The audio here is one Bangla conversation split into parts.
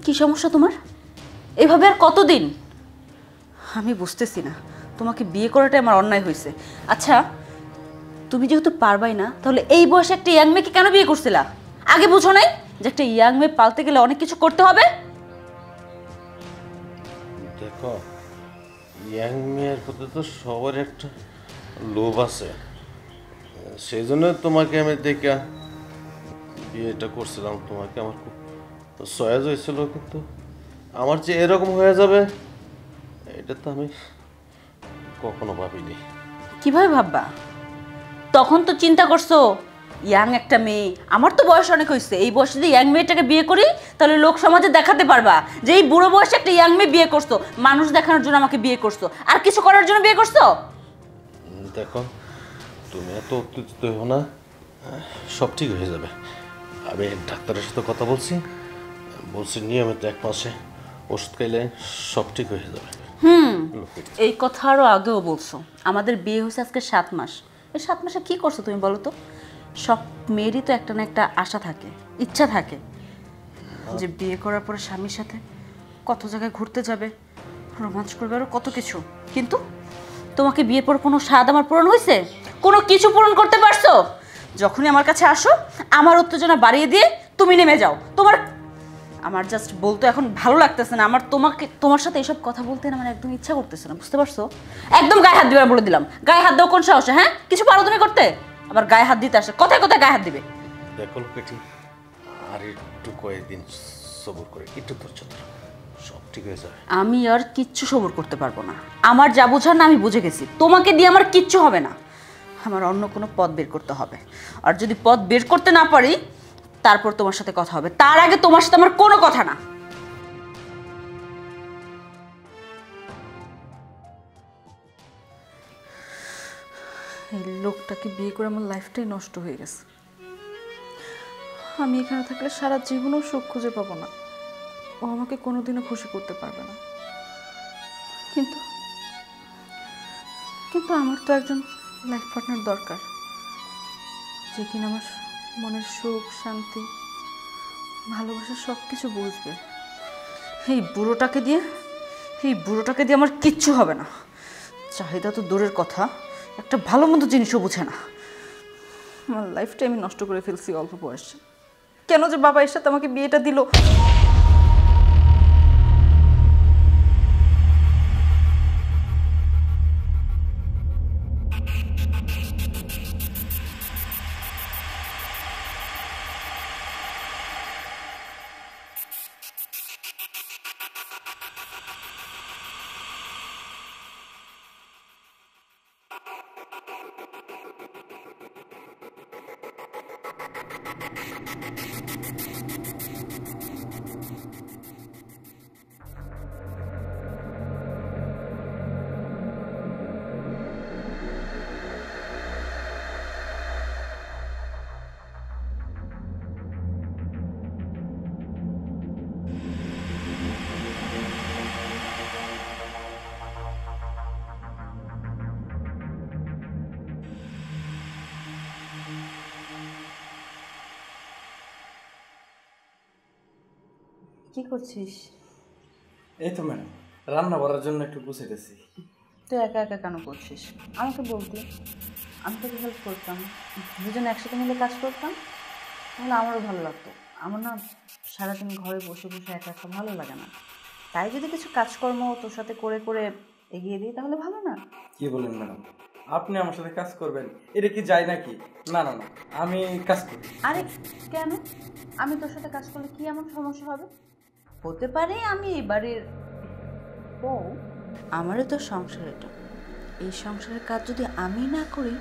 কি সমস্যা তোমার? এভাবে আর কতদিন? আমি বুঝতেছি না, তোমাকে বিয়ে করাটাই আমার অন্যায় হয়েছে। আচ্ছা, তুমি যেহেতু পারবাই না, তাহলে এই বয়সে একটা ইয়াং মেয়েকে কেন বিয়ে করছিলা? আগে বুঝো নাই যে একটা ইয়াং মেয়ে পালতে গেলে অনেক কিছু করতে হবে? দেখো, ইয়াং মেয়ের প্রতি তো সবার একটা লোভ আছে, সেই জন্য তোমাকে আমি দেখে বিয়েটা করছিলাম। তোমাকে আমার খুব সহজ হয়েছিল, কিন্তু আমার যে এরকম হয়ে যাবে এটা তো আমি কখনো ভাবিনি। কিভাবে ভাববা? তখন তো চিন্তা করছো ইয়াং একটা মেয়ে, আমার তো বয়স অনেক হয়েছে, এই বয়সে যদি ইয়াং মেয়েটাকে বিয়ে করি তাহলে লোক সমাজে দেখাতে পারবা যে এই বুড়ো বয়সে একটা ইয়াং মেয়ে বিয়ে করছো, মানুষ দেখানোর জন্য আমাকে বিয়ে করছো, আর কিছু করার জন্য বিয়ে করছো? দেখো, তুমি এত উত্তেজিত হও না, সব ঠিক হয়ে যাবে। আমি ডাক্তারের সাথে কথা বলছি, নিয়মিত 1 মাসে ওষুধ খাইলে সব ঠিক হয়ে যাবে। এই কথা আরও আগেও বলছো। আমাদের বিয়ে হয়েছে আজকে 7 মাস। এই 7 মাসে কি করছো তুমি বলো তো? সব মেয়েরই তো একটা না একটা আশা থাকে, ইচ্ছা থাকে যে বিয়ে করার পরে স্বামীর সাথে কত জায়গায় ঘুরতে যাবে, রোমাঞ্চ করবে, আরও কত কিছু। কিন্তু তোমাকে বিয়ের পর কোনো স্বাদ আমার পূরণ হয়েছে? কোনো কিছু পূরণ করতে পারছো? যখনই আমার কাছে আসো আমার উত্তেজনা বাড়িয়ে দিয়ে তুমি নেমে যাও। আমার জাস্ট বলতে এখন ভালো লাগতেছে না। তোমার সাথে এইসব কথা বলতে না আমার একদম ইচ্ছা করতেছে না, বুঝতে পারছো? একদম গায়ে হাত দিবার বলে দিলাম। গায়ে হাত দাও কোন সাহসে? হ্যাঁ, কিছু পারো তুমি করতে? আবার গায়ে হাত দিতে আসে, কথায় কথায় গায়ে হাত দিবে। দেখো লোকেটি, আর একটু কয়েকদিন সবর করে, একটু ধৈর্য ধরো, সব ঠিক হয়ে যাবে। আমি আর কিচ্ছু সবর করতে পারবো না। আমার যা বোঝার না আমি বুঝে গেছি। তোমাকে দিয়ে আমার কিচ্ছু হবে না। আমার অন্য কোনো পথ বের করতে হবে, আর যদি পথ বের করতে না পারি তারপর তোমার সাথে কথা হবে। তার আগে তোমার সাথে আমার কোনো কথা না। এই লোকটাকে বিয়ে করে আমার লাইফটাই নষ্ট হয়ে গেছে। আমি এখানে থাকলে সারা জীবনও সুখ খুঁজে পাবো না। ও আমাকে কোনোদিনও খুশি করতে পারবে না। কিন্তু কিন্তু আমার তো একজন লাইফ পার্টনার দরকার, যে কিনা আমার মনের সুখ, শান্তি, ভালোবাসা সব কিছু বুঝবে। এই বুড়োটাকে দিয়ে আমার কিচ্ছু হবে না। চাহিদা তো দূরের কথা, একটা ভালো মন্দ জিনিসও বুঝে না। আমার লাইফটা আমি নষ্ট করে ফেলছি অল্প বয়সে। কেন যে বাবা এর সাথে আমাকে বিয়েটা দিল? কি করছিস? এই তো ম্যাডাম, রান্না করার জন্য একটু গুছাইতেছি। তুই একা একা কেন করছিস? আমাকে বলতি, আমি তোকে হেল্প করতাম, দুজন একসাথে মিলে কাজ করতাম, তাহলে আমারও ভালো লাগতো। আমার না সারাদিন ঘরে বসে বসে একা একা ভালো লাগে না। তাই যদি কিছু কাজকর্ম তোর সাথে করে করে এগিয়ে দিই তাহলে ভালো না? কি বলেন ম্যাডাম, আপনি আমার সাথে কাজ করবেন? এটা কি যায় নাকি? না না না, আমি কাজ করি। আরে কেন? আমি তোর সাথে কাজ করলে কি এমন সমস্যা হবে? হতে পারে আমি এই বাড়ির বউ, আমারও তো সংসার এটা। এই সংসারের কাজ যদি আমি না করি,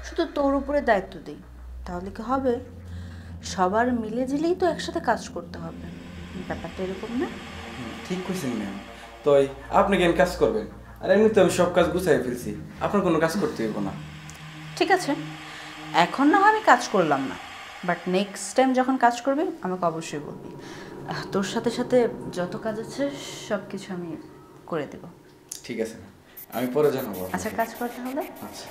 শুধু তোর উপরে দায়িত্ব দিই, তাহলে কি হবে? সবার মিলে ঝিলেই তো একসাথে কাজ করতে হবে। ব্যাপারটা এরকম না? ঠিক কইছেন ম্যাম। তো আপনি কেন কাজ করবেন? আর এমনি তো আমি সব কাজ গুছাই ফেলছি, আপনার কোনো কাজ করতে হইব না। ঠিক আছে, এখন না আমি কাজ করলাম না, বাট নেক্সট টাইম যখন কাজ করবি আমাকে অবশ্যই বলবি। তোর সাথে সাথে যত কাজ আছে সব কিছু আমি করে দেব। ঠিক আছে, আমি পরে জানাবো। আচ্ছা, কাজ করতে হবে। আচ্ছা।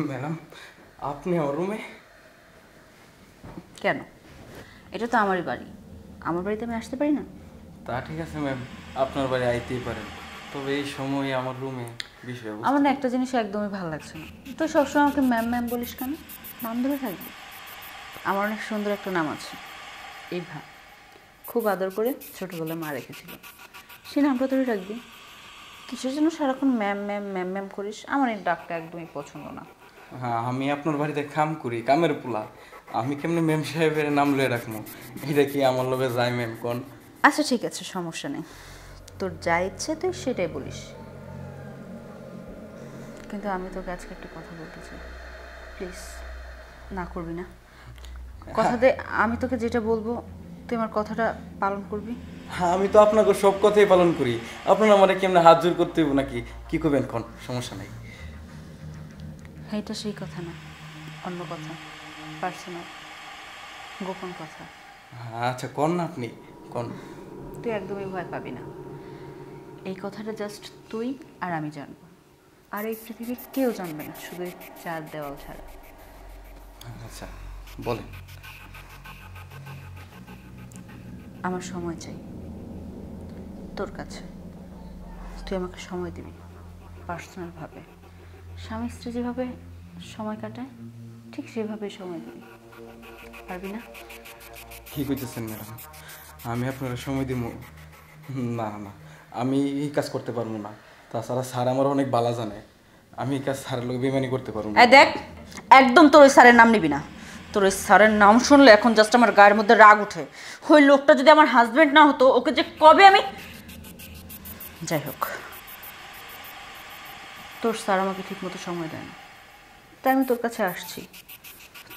ম্যাডাম, আপনি আমার রুমে? কেন? এটা তো আমারই বাড়ি, আমার বাড়িতে আমি আসতে পারি না? তা ঠিক আছে ম্যাম, আপনার বাড়ি আইতেই পারেন, তবে এই সময় আমার রুমে বিষয় আমার না একটা জিনিস একদমই ভালো লাগছে না, তুই সবসময় আমাকে ম্যাম ম্যাম বলিস কেন? নাম ধরে থাকবি? আমার অনেক সুন্দর একটা নাম আছে, ইভা। খুব আদর করে ছোটোবেলায় মা রেখেছিল, সে নামটা ধরে রাখবি। কিসের জন্য সারাক্ষণ ম্যাম ম্যাম ম্যাম ম্যাম করিস? আমার এই ডাকটা একদমই পছন্দ না। হ্যাঁ, আমি আপনার বাড়িতে কাম করি, কামের পোলা, আমি কেমনি ম্যাম সাহেবের নাম লয়ে রাখবো? এটা কি আমার লগে যায় ম্যাম কোন? আচ্ছা ঠিক আছে, সমস্যা নেই, তোর যা ইচ্ছে তুই সেটাই বলিস, কিন্তু আমি তোকে আজকে একটা কথা বলতে চাই, প্লিজ না করবি না? কথা দে, আমি তোকে যেটা বলবো তুই আমার কথাটা পালন করবি। হ্যাঁ, আমি তো আপনাকে সব কথাই পালন করি, আপনার আমার কেমনে হাত জোর করতে হইব নাকি? কি করবেন কোন? সমস্যা নাই। হ্যাঁ, এটা সেই কথা না, অন্য কথা, পার্সোনাল, গোপন কথা। আচ্ছা কোন না আপনি কোন। তুই একদমই ভয় পাবি না, এই কথাটা জাস্ট তুই আর আমি জানবো, আর এই পৃথিবীর কেউ জানবে না, শুধু এই চার দেওয়াল ছাড়া। আচ্ছা বলেন। আমার সময় চাই তোর কাছে, তুই আমাকে সময় দিবি পার্সোনালভাবে, স্বামী স্ত্রী যেভাবে সময় কাটায় ঠিক সেভাবে সময় দিবি, পারবি না? কি কইতেছেন ম্যাডাম? আমি আপনার সময় দিব? না না, আমি এই কাজ করতে পারবো না। তাছাড়া স্যার আমার অনেক বালা জানে, আমি এই কাজ স্যারের লোক বেমানি করতে পারবো না। এই দেখ, একদম তোর ওই স্যারের নাম নিবি না, তোর ওই স্যারের নাম শুনলে এখন জাস্ট আমার গায়ের মধ্যে রাগ উঠে। ওই লোকটা যদি আমার হাজবেন্ড না হতো, ওকে যে কবে আমি... যাই হোক, তোর স্যার আমাকে ঠিক মতো সময় দেয় না, তাই আমি তোর কাছে আসছি।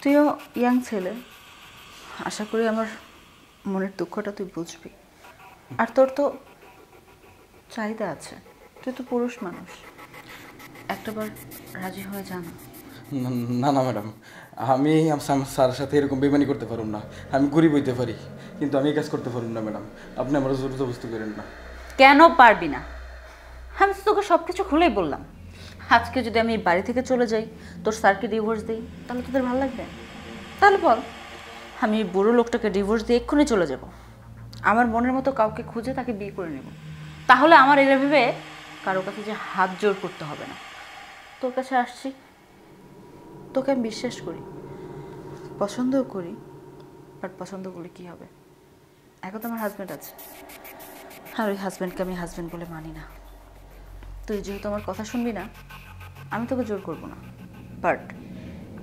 তুইও ইয়াং ছেলে, আশা করি আমার মনের দুঃখটা তুই বুঝবি, আর তোর তো চাহিদা আছে, তুই তো পুরুষ মানুষ, একটাবার রাজি হয়ে যা না। না না ম্যাডাম, আমি আমার স্যারের সাথে এরকম বেমানি করতে পারব না। আমি গরিব হইতে পারি, কিন্তু আমি এই কাজ করতে পারব না ম্যাডাম। আপনি আমার জোর জবরদস্তি করেন না। কেন পারবি না? আমি তো তোকে সব কিছু খুলেই বললাম। আজকে যদি আমি এই বাড়ি থেকে চলে যাই, তোর স্যারকে ডিভোর্স দিই, তাহলে তোদের ভালো লাগবে? তাহলে বল, আমি এই বুড়ো লোকটাকে ডিভোর্স দিয়ে এক্ষুনি চলে যাব, আমার মনের মতো কাউকে খুঁজে তাকে বিয়ে করে নেব, তাহলে আমার এটা ভেবে কারো কাছে যে হাত জোর করতে হবে না। তোর কাছে আসছি, তোকে আমি বিশ্বাস করি, পছন্দও করি, বাট পছন্দ করলে কী হবে? এখন তো আমার হাজব্যান্ড আছে, আর ওই হাজব্যান্ডকে আমি হাজব্যান্ড বলে মানি না। তুই যেহেতু আমার কথা শুনবি না, আমি তোকে জোর করবো না, বাট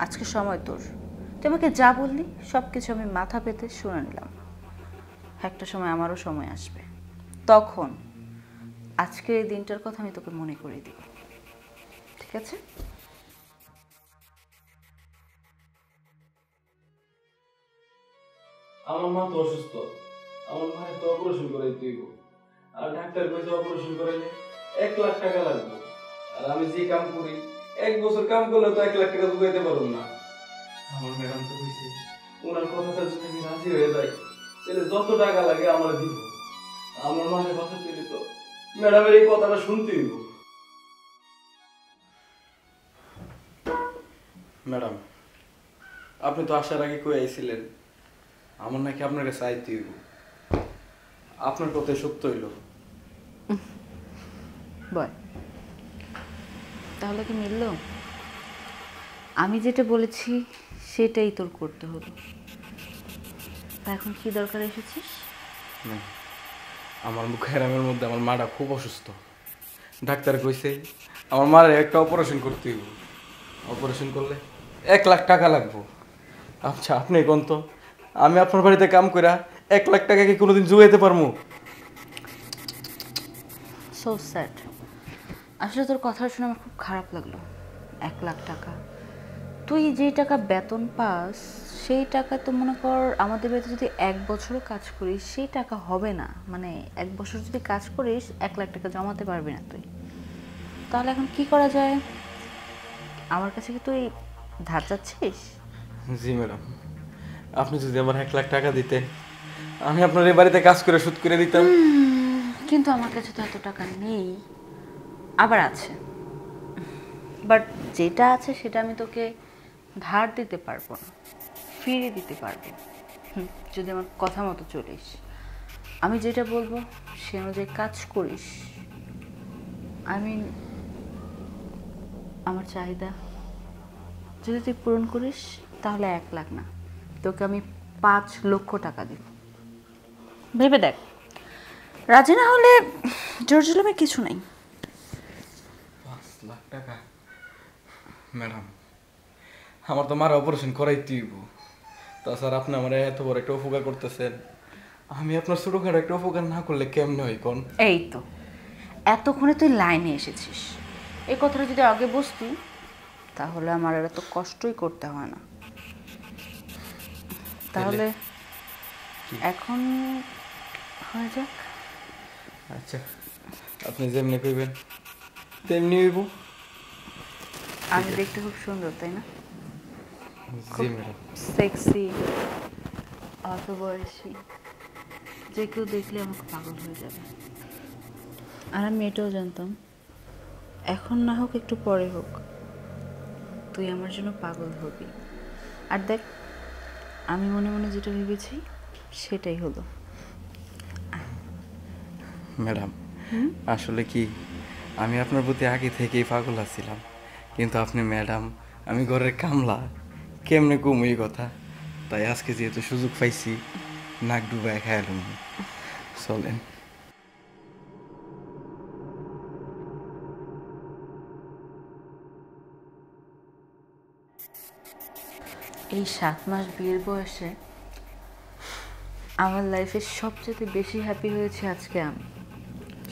আজকে সময় তোর, তুই আমাকে যা বললি সব কিছু আমি মাথা পেতে শুনে নিলাম। একটা সময় আমারও সময় আসবে, তখন আজকের এই দিনটার কথা আমি তোকে মনে করিয়ে দিব, ঠিক আছে? আমার মা তো অসুস্থ, আমার মায়ের তো অপারেশন করাইতে হইব, আর ডাক্তার কইছে অপারেশন করাইলে 1 লাখ টাকা লাগবে। আর আমি যে কাম করি, 1 বছর কাম করলে তো 1 লাখ টাকা জোগাইতে পারব না। আমার ম্যাডাম তো কইছে ওনার কথাটা যদি আমি রাজি হয়ে যাই, তাহলে যত টাকা লাগে আমার দিব। আমার মায়ের কথা পেলে তো ম্যাডামের এই কথাটা শুনতে হইব। ম্যাডাম, আপনি তো আসার আগে কই আইছিলেন আমার নাকি আপনার কাছে আইতে হইব। আপনার কথাই সত্য হইল। বল, তাহলে কি মিলল? আমি যেটা বলেছি সেটাই তোর করতে হলো, তা এখন কি দরকার এসেছিস? আমার মুখেরামের মধ্যে আমার মাটা খুব অসুস্থ, ডাক্তার কইছে আমার মার একটা অপারেশন করতে হইব। অপারেশন করলে 1 লাখ টাকা লাগবো। আচ্ছা আপনি কোন তো, আমি আপনার বাড়িতে কাম কইরা 1 লাখ টাকা কি কোনোদিন জুগাইতে পারবো? সো স্যাড, আসলে তোর কথা শুনে আমার খুব খারাপ লাগলো। 1 লাখ টাকা, তুই যে টাকা বেতন পাস সেই টাকা তো মনে কর আমাদের বাড়িতে যদি 1 বছরও কাজ করিস সেই টাকা হবে না, মানে 1 বছর যদি কাজ করিস 1 লাখ টাকা জমাতে পারবি না তুই। তাহলে এখন কি করা যায়? আমার কাছে কি তুই ধার চাচ্ছিস? জি ম্যাডাম, আপনি যদি আমার 1 লাখ টাকা দিতেন আমি আপনার এই বাড়িতে কাজ করে শোধ করে দিতাম। কিন্তু আমার কাছে তো এত টাকা নেই, আবার আছে, বাট যেটা আছে সেটা আমি তোকে ধার দিতে পারবো না, ফিরিয়ে দিতে পারবো যদি আমার কথা মতো চলিস, আমি যেটা বলবো সে অনুযায়ী কাজ করিস। আমার চাহিদা যদি তুই পূরণ করিস তাহলে 1 লাখ না, তোকে আমি 5 লক্ষ টাকা দিব। ভেবে দেখ, রাজি না হলে জোর জুলুমের কিছু নেই। 5 লাখ টাকা? ম্যাডাম, আমার তো মার অপারেশন করাইতে হইব। তাছাড়া আপনি আমার এত বড় একটা উপকার করতেছেন, আমি আপনার ছোটখাটো একটা উপকার না করলে কেমনে হয় কোন? এই তো এতক্ষণে তুই লাইনে এসেছিস, এই কথাটা যদি আগে বুঝতি তাহলে আমার আর এত কষ্টই করতে হয় না। তাহলে এখন হয়ে যাক। আচ্ছা, আপনি যেমনি কইবেন তেমনি হইব। আমি দেখতে খুব সুন্দর, তাই না? জি ম্যাডাম। সেক্সি, অল্প বয়সী, যে কেউ দেখলে আমাকে পাগল হয়ে যাবে। আর আমি এটাও জানতাম, এখন না হোক একটু পরে হোক, তুই আমার জন্য পাগল হবি। আর দেখ, আমি মনে মনে যেটা ভেবেছি সেটাই হলো। ম্যাডাম, আসলে কি আমি আপনার প্রতি আগে থেকেই পাগল আছিলাম, কিন্তু আপনি ম্যাডাম, আমি ঘরের কামলা, কেমনে কম এই কথা। তাই আজকে যেহেতু সুযোগ পাইছি, নাক ডুবায় খাইলাম। চলেন। এই 7 মাস বিয়ের বয়সে আমার লাইফে সবচেয়ে বেশি হ্যাপি হয়েছে আজকে আমি,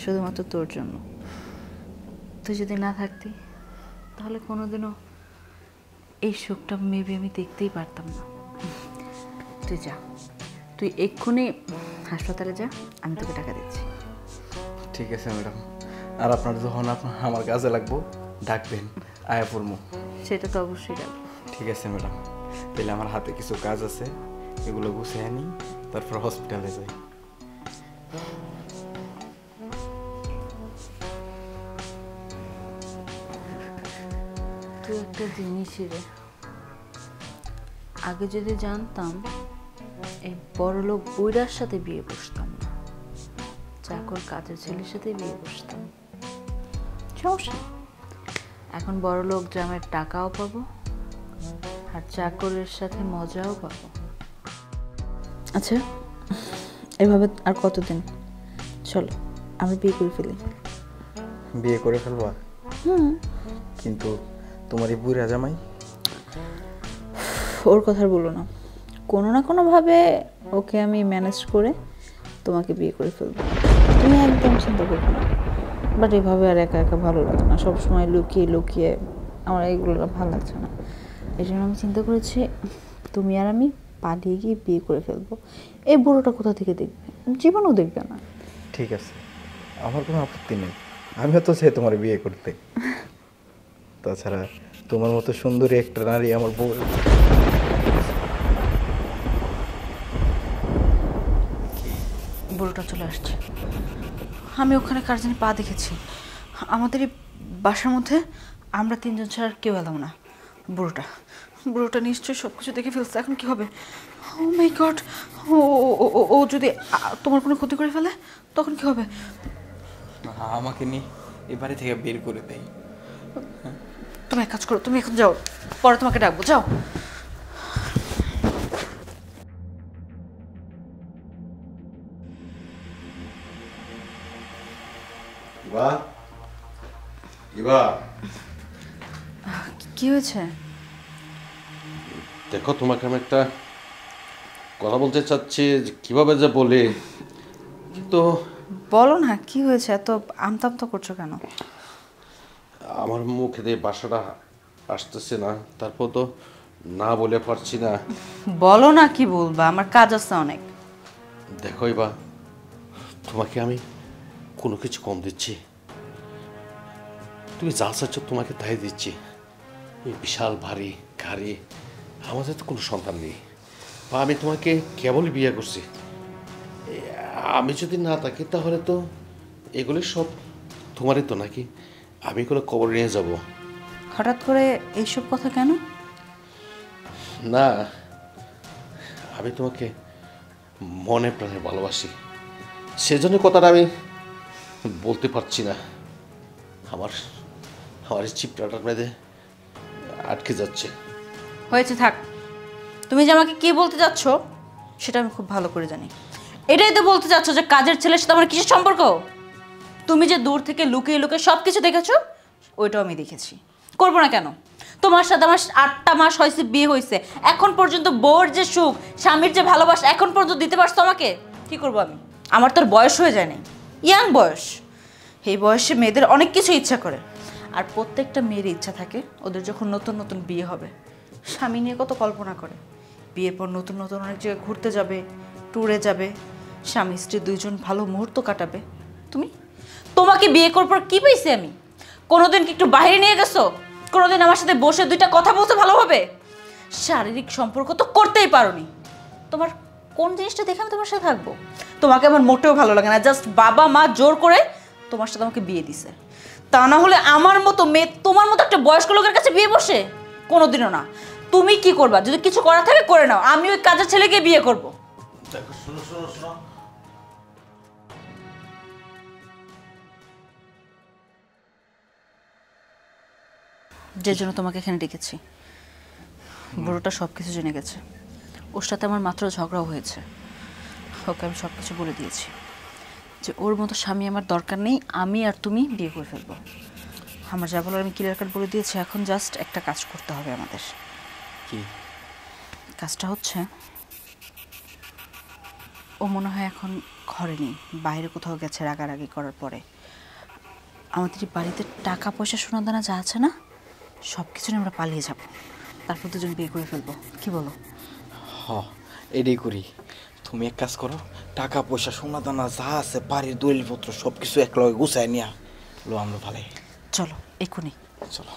শুধুমাত্র তোর জন্য। তুই যদি না থাকতি তাহলে কোনোদিনও এই সুখটা মেবি আমি দেখতেই পারতাম না। তুই যা, তুই এক্ষুনি হাসপাতালে যা, আমি তোকে টাকা দিচ্ছি। ঠিক আছে ম্যাডাম, আর আপনার যখন আমার কাজে লাগবো ডাকবেন, আয়া পড়মু। সেটা তো অবশ্যই যাবে। ঠিক আছে ম্যাডাম, তাহলে আমার হাতে কিছু কাজ আছে, এগুলো গুছিয়ে আনি, তারপর হসপিটালে যাই। তুই একটা জিনিসই রে, আগে যদি জানতাম এই বড়লোক বুইড়ার সাথে বিয়ে বসতাম না, চাকর কাজের ছেলের সাথে বিয়ে বসতাম। সমস্যা নেই, এখন বড়লোক গ্রামের টাকাও পাবো আর চাকরের সাথে মজাও পাবো। আচ্ছা, এভাবে আর কতদিন? চলো আমি বিয়ে করে ফেলি। বিয়ে করে ফেলবা? কিন্তু তোমার এই বুড়া জামাই? ওর কথা বলো না, কোনো না কোনোভাবে ওকে আমি ম্যানেজ করে তোমাকে বিয়ে করে ফেলবো, তুমি একদম চিন্তা করবে না। বাট এভাবে আর একা একা ভালো লাগে না, সবসময় লুকিয়ে লুকিয়ে আমার এইগুলো ভালো লাগছে না। এই জন্য আমি চিন্তা করেছি তুমি আর আমি পালিয়ে গিয়ে বিয়ে করে ফেলবো। এই বুড়োটা কোথা থেকে দেখবে, জীবনও দেখবে না। ঠিক আছে, আমার কোনো আপত্তি নেই, আমিও তো চাই তোমার বিয়ে করতে। তাছাড়া তোমার মতো সুন্দরী একটা নারী আমার বউ। বুড়োটা চলে আসছে, আমি ওখানে কার জানি পা দেখেছি। আমাদের এই বাসার মধ্যে আমরা 3 জন ছাড়া আর কেউ এলাম না। বুড়োটা নিশ্চয়ই সব কিছু দেখে ফেলছে, এখন কি হবে? ও মাই গড, ও যদি তোমার কোনো ক্ষতি করে ফেলে তখন কি হবে? আমাকে নিয়ে এই বাড়ি থেকে বের করে দেয়। তুমি এক কাজ করো, তুমি এখন যাও, পরে তোমাকে ডাকবো, যাও। কি হয়েছে? দেখো, তোমাকে আমি একটা কথা বলতে চাচ্ছি, যে কিভাবে যে বলি, কিন্তু বলো না কি হয়েছে, এত আমতামতা করছো কেন? আমার মুখে দিয়ে বাসাটা আসতেছে না, তারপর তো না বলে পারছি না। বলো না কি বলবা, আমার কাজ আছে অনেক। দেখো এবার, তোমাকে আমি কোনো কিছু কম দিচ্ছি, তুমি যা চাচ্ছ তোমাকে তাই দিচ্ছি। এই বিশাল ভারী গাড়ি, আমাদের তো কোনো সন্তান নেই, বা আমি তোমাকে কেবলই বিয়ে করছি, আমি যদি না থাকি তাহলে তো এগুলি সব তোমারই তো নাকি? আমি কোনো খবর নিয়ে যাব? হঠাৎ করে এইসব কথা কেন? না, আমি তোমাকে মনে প্রাণে ভালোবাসি, সেজন্য কথাটা আমি বলতে পারছি না। আমার আমার চিপটাটার মধ্যে আটকে যাচ্ছে। হয়েছে, থাক। তুমি যে আমাকে কি বলতে যাচ্ছ সেটা আমি খুব ভালো করে জানি। এটাই তো বলতে চাচ্ছ যে কাজের ছেলের সাথে আমার কিসের সম্পর্ক? তুমি যে দূর থেকে লুকিয়ে লুকিয়ে সব কিছু দেখেছো, ওইটাও আমি দেখেছি। করবো না কেন? তোমার সাথে আমার 8টা মাস হয়েছে বিয়ে হয়েছে, এখন পর্যন্ত বউর যে সুখ, স্বামীর যে ভালোবাসা এখন পর্যন্ত দিতে পারছো আমাকে। কি করবো আমি? আমার তোর বয়স হয়ে যায় নাই, ইয়াং বয়স। এই বয়সে মেয়েদের অনেক কিছু ইচ্ছা করে, আর প্রত্যেকটা মেয়ের ইচ্ছা থাকে ওদের যখন নতুন নতুন বিয়ে হবে, স্বামী নিয়ে কত কল্পনা করে। বিয়ের পর নতুন নতুন অনেক জায়গায় ঘুরতে যাবে, ট্যুরে যাবে, স্বামী স্ত্রী দুইজন ভালো মুহূর্ত কাটাবে। তোমাকে বিয়ে করার পর কি পেয়েছি আমি? কোনোদিন কি একটু বাইরে নিয়ে গেছো? কোনোদিন আমার সাথে বসে 2টা কথা বলতে ভালোভাবে? শারীরিক সম্পর্ক তো করতেই পারোনি। তোমার কোন জিনিসটা দেখে আমি তোমার সাথে থাকবো? তোমাকে আমার মোটেও ভালো লাগে না। জাস্ট বাবা মা জোর করে তোমার সাথে আমাকে বিয়ে দিছে। তা না হলে আমার মতো মেয়ে তোমার মতো একটা বয়স্ক লোকের কাছে বিয়ে বসে? কোনোদিনও না। তুমি কি করবা? যদি কিছু করা থাকে করে নাও, আমি ওই কাজের ছেলেকে বিয়ে করবো। দেখো, শোনো শোনো শোনো, যে জন্য তোমাকে এখানে ডেকেছি, বুড়োটা সব কিছু জেনে গেছে। ওর সাথে আমার মাত্র ঝগড়াও হয়েছে। ওকে আমি সব কিছু বলে দিয়েছি যে ওর মতো স্বামী আমার দরকার নেই, আমি আর তুমি বিয়ে করে ফেলবো। আমার যা বলার আমি ক্লিয়ার কাট বলে দিয়েছি। এখন জাস্ট একটা কাজ করতে হবে আমাদের। কি কাজটা হচ্ছে, ও মনে হয় এখন ঘরে নেই, বাইরে কোথাও গেছে রাগারাগি করার পরে। আমাদের এই বাড়িতে টাকা পয়সা সোনা দানা যা আছে না, সব কিছু নিয়ে আমরা পালিয়ে যাব, তারপর দুজন বিয়ে করে ফেলবো। কি বলো? হ, এটাই করি। তুমি এক কাজ করো, টাকা পয়সা সোনা দানা যা আছে বাড়ির দলিলপত্র সব কিছু একলগে গুছাই নিয়া লো আমরা ভালো। চলো এক্ষুনি। চলো।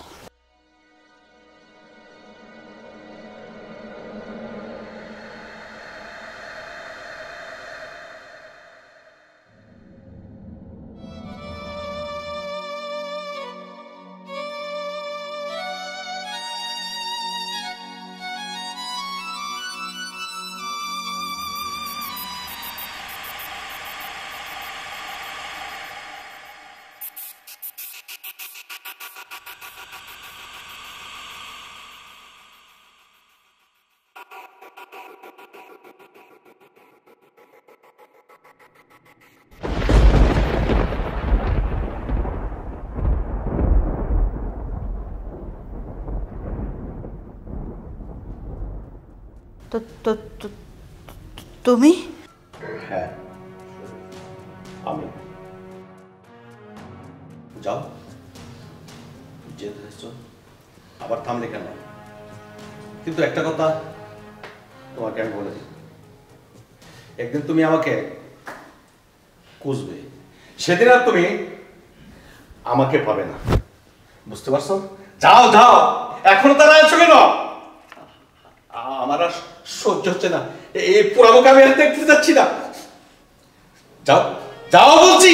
তো তো তো- তুমি? হ্যাঁ, আমি। যাও, যেতে এসছো, আবার থামলে কেন? কিন্তু একটা কথা তোমাকে আমি বলে দিই, একদিন তুমি আমাকে খুঁজবে, সেদিন আর তুমি আমাকে পাবে না, বুঝতে পারছো? যাও যাও, এখনো তারা আছো কেন? আমার আর সহ্য হচ্ছে না, এই পুরানোকে আমি আর দেখতে যাচ্ছি না। যাও যাও বলছি।